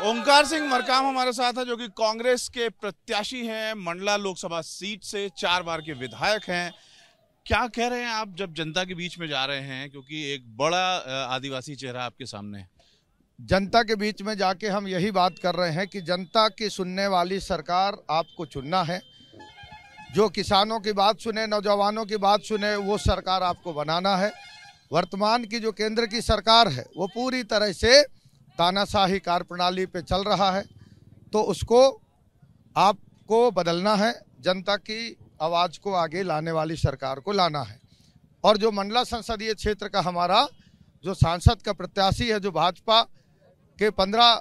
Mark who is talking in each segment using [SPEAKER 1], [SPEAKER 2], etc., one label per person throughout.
[SPEAKER 1] ओंकार सिंह मरकाम हमारे साथ है, जो कि कांग्रेस के प्रत्याशी हैं, मंडला लोकसभा सीट से 4 बार के विधायक हैं। क्या कह रहे हैं आप जब जनता के बीच में जा रहे हैं, क्योंकि एक बड़ा आदिवासी चेहरा आपके सामने है?
[SPEAKER 2] जनता के बीच में जाके हम यही बात कर रहे हैं कि जनता की सुनने वाली सरकार आपको चुनना है। जो किसानों की बात सुने, नौजवानों की बात सुने, वो सरकार आपको बनाना है। वर्तमान की जो केंद्र की सरकार है वो पूरी तरह से तानाशाही कार्यप्रणाली पे चल रहा है, तो उसको आपको बदलना है। जनता की आवाज़ को आगे लाने वाली सरकार को लाना है। और जो मंडला संसदीय क्षेत्र का हमारा जो सांसद का प्रत्याशी है, जो भाजपा के 15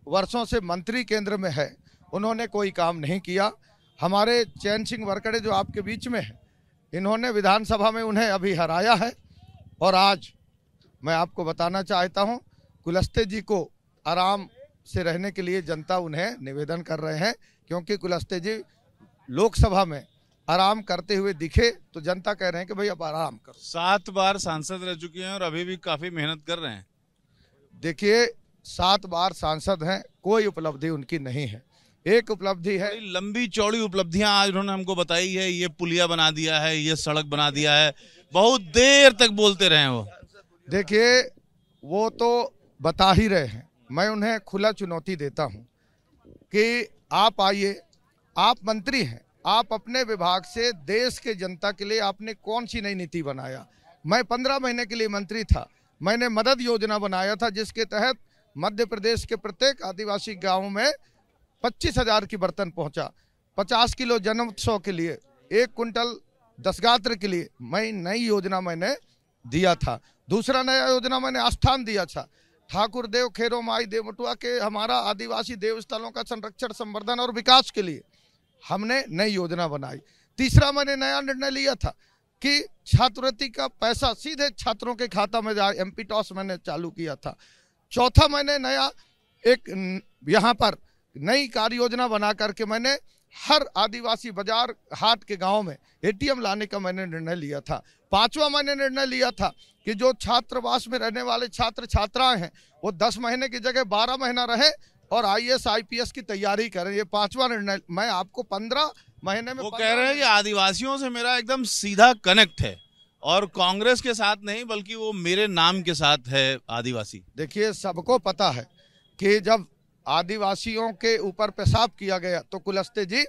[SPEAKER 2] वर्षों से मंत्री केंद्र में है, उन्होंने कोई काम नहीं किया। हमारे चैन सिंह वरकड़े जो आपके बीच में है, इन्होंने विधानसभा में उन्हें अभी हराया है। और आज मैं आपको बताना चाहता हूं, कुलस्ते जी को आराम से रहने के लिए जनता उन्हें निवेदन कर रहे हैं, क्योंकि कुलस्ते जी लोकसभा में आराम करते हुए दिखे तो जनता कह रहे हैं कि भाई अब आराम करो।
[SPEAKER 1] 7 बार सांसद रह चुके हैं और अभी भी काफी मेहनत कर रहे हैं।
[SPEAKER 2] देखिए, 7 बार सांसद हैं, कोई उपलब्धि उनकी नहीं है। एक उपलब्धि है,
[SPEAKER 1] लंबी चौड़ी उपलब्धियां आज उन्होंने हमको बताई है। ये पुलिया बना दिया है, ये सड़क बना दिया है, बहुत देर तक बोलते रहे वो।
[SPEAKER 2] देखिए, वो तो बता ही रहे हैं। मैं उन्हें खुला चुनौती देता हूं कि आप आइए, आप मंत्री हैं, आप अपने विभाग से देश के जनता के लिए आपने कौन सी नई नीति बनाया। मैं 15 महीने के लिए मंत्री था, मैंने मदद योजना बनाया था, जिसके तहत मध्य प्रदेश के प्रत्येक आदिवासी गाँव में 25,000 की बर्तन पहुंचा। 50 किलो जन्मोत्सव के लिए, 1 कुंटल दशगात्र के लिए मैं नई योजना मैंने दिया था। दूसरा नया योजना मैंने आस्थान दिया था, ठाकुर देव खेरो माई देवटुआ के हमारा आदिवासी देव स्थलों का संरक्षण, संवर्धन और विकास के लिए हमने नई योजना बनाई। तीसरा मैंने नया निर्णय लिया था कि छात्रवृत्ति का पैसा सीधे छात्रों के खाता में जाए, MP टॉस मैंने चालू किया था। चौथा मैंने नया एक यहाँ पर नई कार्य योजना बना करके मैंने हर आदिवासी बाजार हाट के गांव में ATM लाने का मैंने निर्णय लिया था। 5वां मैंने निर्णय लिया था कि जो छात्रावास में रहने वाले छात्र छात्राएं हैं, वो 10 महीने की जगह 12 महीना रहे और IAS IPS की तैयारी करें। ये 5वां निर्णय मैं आपको 15 महीने में।
[SPEAKER 1] वो कह रहे हैं कि आदिवासियों से मेरा एकदम सीधा कनेक्ट है और कांग्रेस के साथ नहीं, बल्कि वो मेरे नाम के साथ है आदिवासी।
[SPEAKER 2] देखिए, सबको पता है कि जब आदिवासियों के ऊपर पेशाब किया गया तो कुलस्ते जी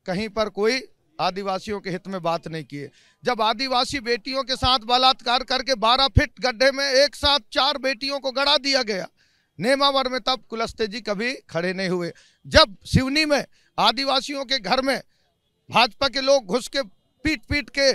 [SPEAKER 2] कहीं पर कोई आदिवासियों के हित में बात नहीं किए। जब आदिवासी बेटियों के साथ बलात्कार करके 12 फीट गड्ढे में एक साथ 4 बेटियों को गड़ा दिया गया नेमावर में, तब कुलस्ते जी कभी खड़े नहीं हुए। जब सिवनी में आदिवासियों के घर में भाजपा के लोग घुस के पीट पीट के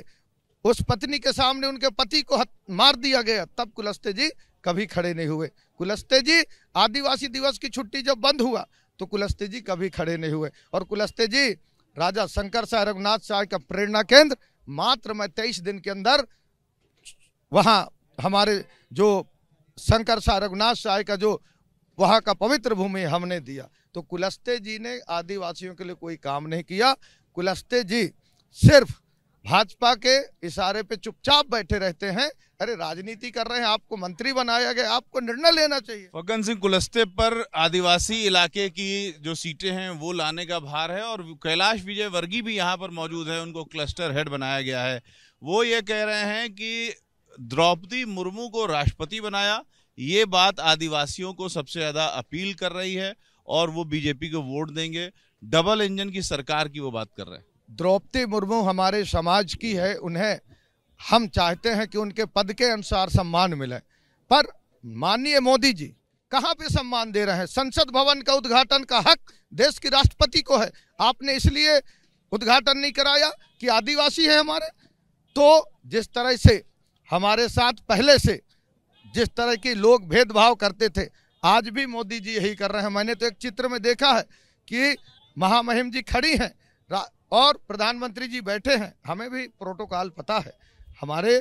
[SPEAKER 2] उस पत्नी के सामने उनके पति को मार दिया गया, तब कुलस्ते जी कभी खड़े नहीं हुए। कुलस्ते जी आदिवासी दिवस की छुट्टी जब बंद हुआ तो कुलस्ते जी कभी खड़े नहीं हुए। और कुलस्ते जी राजा शंकर शाह रघुनाथ शाह का प्रेरणा केंद्र, मात्र मैं 23 दिन के अंदर वहाँ हमारे जो शंकर शाह रघुनाथ शाह का जो वहाँ का पवित्र भूमि हमने दिया। तो कुलस्ते जी ने आदिवासियों के लिए कोई काम नहीं किया। कुलस्ते जी सिर्फ भाजपा के इशारे पे चुपचाप बैठे रहते हैं। अरे राजनीति कर रहे हैं, आपको मंत्री बनाया गया, आपको निर्णय लेना चाहिए।
[SPEAKER 1] फग्गन सिंह, कुलस्ते पर आदिवासी इलाके की जो सीटें हैं वो लाने का भार है, और कैलाश विजय वर्गीय भी यहाँ पर मौजूद है, उनको क्लस्टर हेड बनाया गया है। वो ये कह रहे हैं कि द्रौपदी मुर्मू को राष्ट्रपति बनाया, ये बात आदिवासियों को सबसे ज्यादा अपील कर रही है और वो बीजेपी को वोट देंगे। डबल इंजन की सरकार की वो बात कर रहे हैं।
[SPEAKER 2] द्रौपदी मुर्मू हमारे समाज की है, उन्हें हम चाहते हैं कि उनके पद के अनुसार सम्मान मिले, पर माननीय मोदी जी कहां पे सम्मान दे रहे हैं? संसद भवन का उद्घाटन का हक देश की राष्ट्रपति को है, आपने इसलिए उद्घाटन नहीं कराया कि आदिवासी है हमारे। तो जिस तरह से हमारे साथ पहले से जिस तरह के लोग भेदभाव करते थे, आज भी मोदी जी यही कर रहे हैं। मैंने तो एक चित्र में देखा है कि महामहिम जी खड़ी हैं और प्रधानमंत्री जी बैठे हैं। हमें भी प्रोटोकॉल पता है हमारे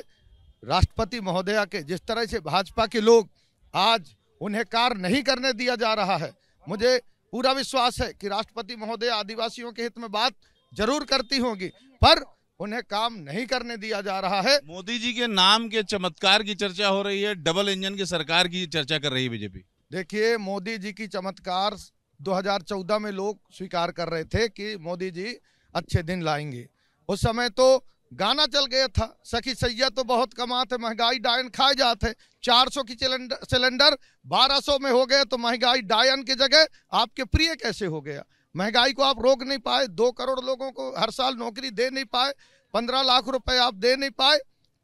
[SPEAKER 2] राष्ट्रपति महोदया के। जिस तरह से भाजपा के लोग आज उन्हें कार्य नहीं करने दिया जा रहा है, मुझे पूरा विश्वास है कि राष्ट्रपति महोदय आदिवासियों के हित में बात जरूर करती होंगी, पर उन्हें काम नहीं करने दिया जा रहा है।
[SPEAKER 1] मोदी जी के नाम के चमत्कार की चर्चा हो रही है, डबल इंजन की सरकार की चर्चा कर रही है बीजेपी।
[SPEAKER 2] देखिए, मोदी जी की चमत्कार 2014 में लोग स्वीकार कर रहे थे कि मोदी जी अच्छे दिन लाएंगे। उस समय तो गाना चल गया था, सखी सैया तो बहुत कमाते, महंगाई डायन खाए जाते। 400 की सिलेंडर 1200 में हो गए तो महंगाई डायन की जगह आपके प्रिय कैसे हो गया? महंगाई को आप रोक नहीं पाए, 2 करोड़ लोगों को हर साल नौकरी दे नहीं पाए, 15 लाख रुपए आप दे नहीं पाए।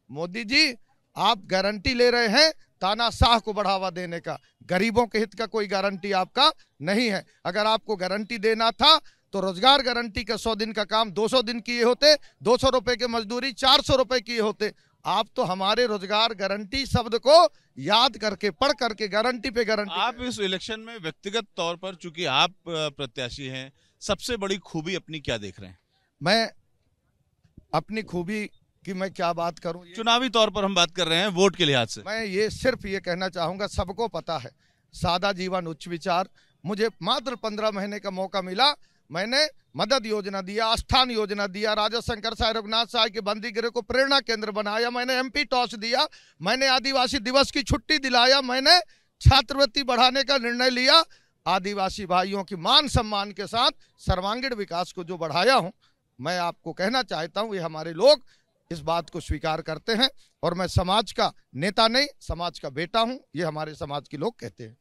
[SPEAKER 2] मोदी जी, आप गारंटी ले रहे हैं तानाशाह को बढ़ावा देने का, गरीबों के हित का कोई गारंटी आपका नहीं है। अगर आपको गारंटी देना था तो रोजगार गारंटी का 100 दिन का काम 200 दिन किए होते, 200 रुपए की मजदूरी 400 रुपए किए होते। आप तो हमारे रोजगार गारंटी शब्द को याद करके, पढ़ करके गारंटी पे गारंटी।
[SPEAKER 1] आप इस इलेक्शन में व्यक्तिगत तौर पर, चूंकि आप प्रत्याशी हैं, सबसे बड़ी खूबी अपनी क्या देख रहे हैं?
[SPEAKER 2] मैं अपनी खूबी कि मैं क्या बात करूं,
[SPEAKER 1] चुनावी तौर पर हम बात कर रहे हैं, वोट के लिहाज से।
[SPEAKER 2] मैं ये सिर्फ ये कहना चाहूंगा, सबको पता है सादा जीवन उच्च विचार। मुझे मात्र 15 महीने का मौका मिला, मैंने मदद योजना दिया, आस्थान योजना दिया, राजा शंकर साहेब रघुनाथ साहब के बंदीगृह को प्रेरणा केंद्र बनाया, मैंने एमपी टॉस दिया, मैंने आदिवासी दिवस की छुट्टी दिलाया, मैंने छात्रवृत्ति बढ़ाने का निर्णय लिया, आदिवासी भाइयों की मान सम्मान के साथ सर्वांगीण विकास को जो बढ़ाया हूं। मैं आपको कहना चाहता हूं, ये हमारे लोग इस बात को स्वीकार करते हैं और मैं समाज का नेता नहीं, समाज का बेटा हूं, ये हमारे समाज के लोग कहते हैं।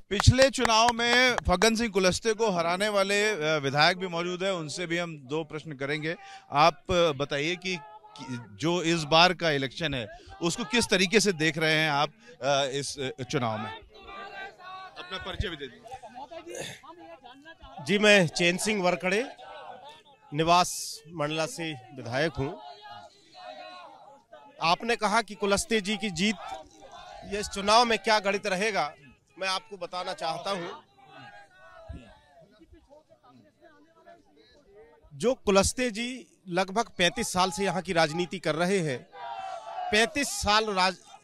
[SPEAKER 1] पिछले चुनाव में फग्गन सिंह कुलस्ते को हराने वाले विधायक भी मौजूद है, उनसे भी हम 2 प्रश्न करेंगे। आप बताइए कि जो इस बार का इलेक्शन है उसको किस तरीके से देख रहे हैं आप इस चुनाव में? अपना परिचय भी दे दीजिए।
[SPEAKER 3] जी, मैं चैन सिंह वरकड़े, निवास मंडला से विधायक हूं। आपने कहा कि कुलस्ते जी की जीत, ये इस चुनाव में क्या गणित रहेगा, मैं आपको बताना चाहता हूं। जो कुलस्ते जी लगभग 35 साल से यहाँ की राजनीति कर रहे हैं, 35 साल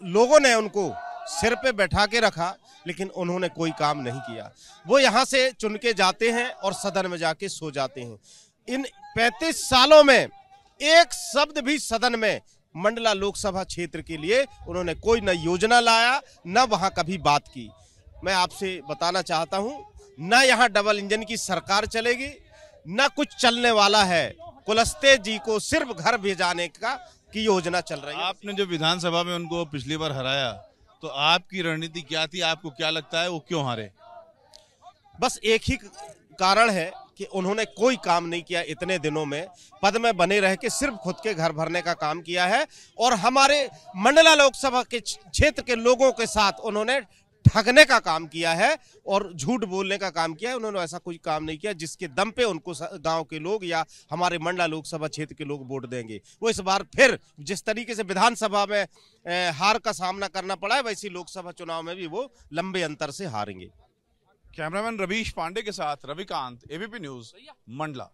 [SPEAKER 3] लोगों ने उनको सिर पे बैठा के रखा, लेकिन उन्होंने कोई काम नहीं किया। वो यहाँ से चुन के जाते हैं और सदन में जाके सो जाते हैं। इन 35 सालों में एक शब्द भी सदन में मंडला लोकसभा क्षेत्र के लिए उन्होंने कोई न योजना लाया, न वहां कभी बात की। मैं आपसे बताना चाहता हूं, न यहाँ डबल इंजन की सरकार चलेगी, न कुछ चलने वाला है। कुलस्ते जी को सिर्फ घर भेजाने की योजना चल रही है।
[SPEAKER 1] आपने जो विधानसभा में उनको पिछली बार हराया, तो आपकी रणनीति क्या थी? आपको क्या लगता है वो क्यों हारे?
[SPEAKER 3] बस एक ही कारण है कि उन्होंने कोई काम नहीं किया। इतने दिनों में पद में बने रह के सिर्फ खुद के घर भरने का काम किया है और हमारे मंडला लोकसभा के क्षेत्र के लोगों के साथ उन्होंने ठगने का काम किया है और झूठ बोलने का काम किया है। उन्होंने ऐसा कोई काम नहीं किया जिसके दम पे उनको गांव के लोग या हमारे मंडला लोकसभा क्षेत्र के लोग वोट देंगे। वो इस बार फिर जिस तरीके से विधानसभा में हार का सामना करना पड़ा है, वैसी लोकसभा चुनाव में भी वो लंबे अंतर से हारेंगे।
[SPEAKER 1] कैमरामैन रवीश पांडे के साथ रविकांत, एबीपी न्यूज, मंडला।